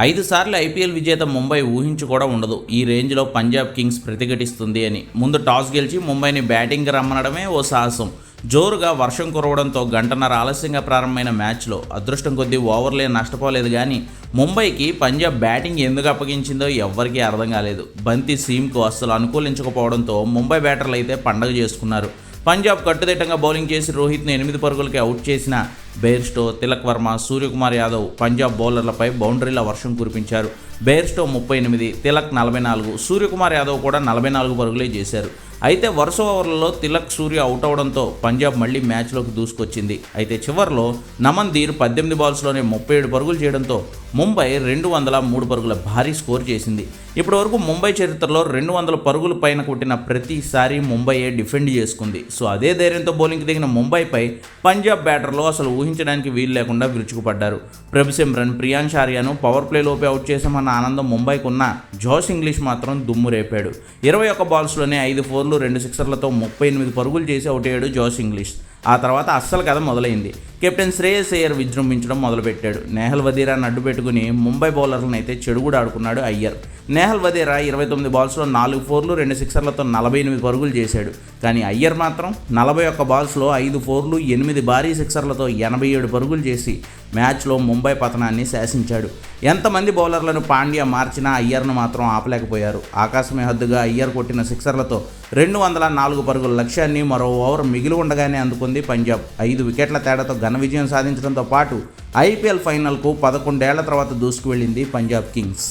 5 సార్లు ఐపీఎల్ విజేత ముంబై ఊహించి కూడా ఉండదు ఈ రేంజ్లో పంజాబ్ కింగ్స్ ప్రతిఘటిస్తుంది అని. ముందు టాస్ గెలిచి ముంబైని బ్యాటింగ్కి రమ్మనడమే ఓ సాహసం. జోరుగా వర్షం కురవడంతో గంటన్నర ఆలస్యంగా ప్రారంభమైన మ్యాచ్లో అదృష్టం కొద్దీ ఓవర్లే నష్టపోలేదు కానీ ముంబైకి పంజాబ్ బ్యాటింగ్ ఎందుకు అప్పగించిందో ఎవ్వరికీ అర్థం కాలేదు. బంతి సీమ్కు అస్సలు అనుకూలించకపోవడంతో ముంబై బ్యాటర్లు అయితే పండగ చేసుకున్నారు. పంజాబ్ కట్టుదిట్టంగా బౌలింగ్ చేసి రోహిత్ను 8 పరుగులకి అవుట్ చేసిన బెయిర్స్టో, తిలక్ వర్మ, సూర్యకుమార్ యాదవ్ పంజాబ్ బౌలర్లపై బౌండరీల వర్షం కురిపించారు. బెయిర్స్టో 38, తిలక్ 44, సూర్యకుమార్ యాదవ్ కూడా 44 పరుగులే చేశారు. అయితే వరుస ఓవర్లలో తిలక్, సూర్య అవుట్ అవడంతో పంజాబ్ మళ్లీ మ్యాచ్లోకి దూసుకొచ్చింది. అయితే చివరిలో నమన్ ధీర్ 18 బాల్స్లోనే 37 పరుగులు చేయడంతో ముంబై 203 పరుగుల భారీ స్కోర్ చేసింది. ఇప్పటివరకు ముంబై చరిత్రలో 200 పరుగుల పైన కొట్టిన ప్రతిసారి ముంబైయే డిఫెండ్ చేసుకుంది. సో అదే ధైర్యంతో బౌలింగ్కి దిగిన ముంబైపై పంజాబ్ బ్యాటర్లు అసలు ఊహించడానికి వీలు లేకుండా విరుచుకుపడ్డారు. ప్రభుసిమ్రన్, ప్రియాంష్ ఆర్యాను పవర్ ప్లేలోపే అవుట్ చేశామన్న ఆనందం ముంబైకి ఉన్న జోష్ ఇంగ్లీష్ మాత్రం దుమ్ము రేపాడు. 21 బాల్స్లోనే 5 4లు 2 సిక్సర్లతో 38 పరుగులు చేసి అవుట్ అయ్యాడు జోష్ ఇంగ్లీష్. ఆ తర్వాత అస్సలు కథ మొదలైంది. కెప్టెన్ శ్రేయస్ అయ్యర్ విజృంభించడం మొదలుపెట్టాడు. నేహల్ వదీరాను అడ్డు పెట్టుకుని ముంబై బౌలర్లను అయితే చెడుగుడు ఆడుకున్నాడు అయ్యర్. నేహల్ వదీరా 29 బాల్స్లో 4 4లు 2 సిక్సర్లతో 48 పరుగులు చేశాడు. కానీ అయ్యర్ మాత్రం 41 బాల్స్లో 5 4లు 8 భారీ సిక్సర్లతో 87 పరుగులు చేసి మ్యాచ్లో ముంబై పతనాన్ని శాసించాడు. ఎంతమంది బౌలర్లను పాండ్యా మార్చినా అయ్యర్ను మాత్రం ఆపలేకపోయారు. ఆకాశమే హద్దుగా అయ్యర్ కొట్టిన సిక్సర్లతో 204 పరుగుల లక్ష్యాన్ని మరో ఓవర్ మిగిలి ఉండగానే అందుకుంది పంజాబ్. 5 వికెట్ల తేడాతో ఘన విజయం సాధించడంతో పాటు ఐపీఎల్ ఫైనల్కు 11 ఏళ్ల తర్వాత దూసుకు వెళ్ళింది పంజాబ్ కింగ్స్.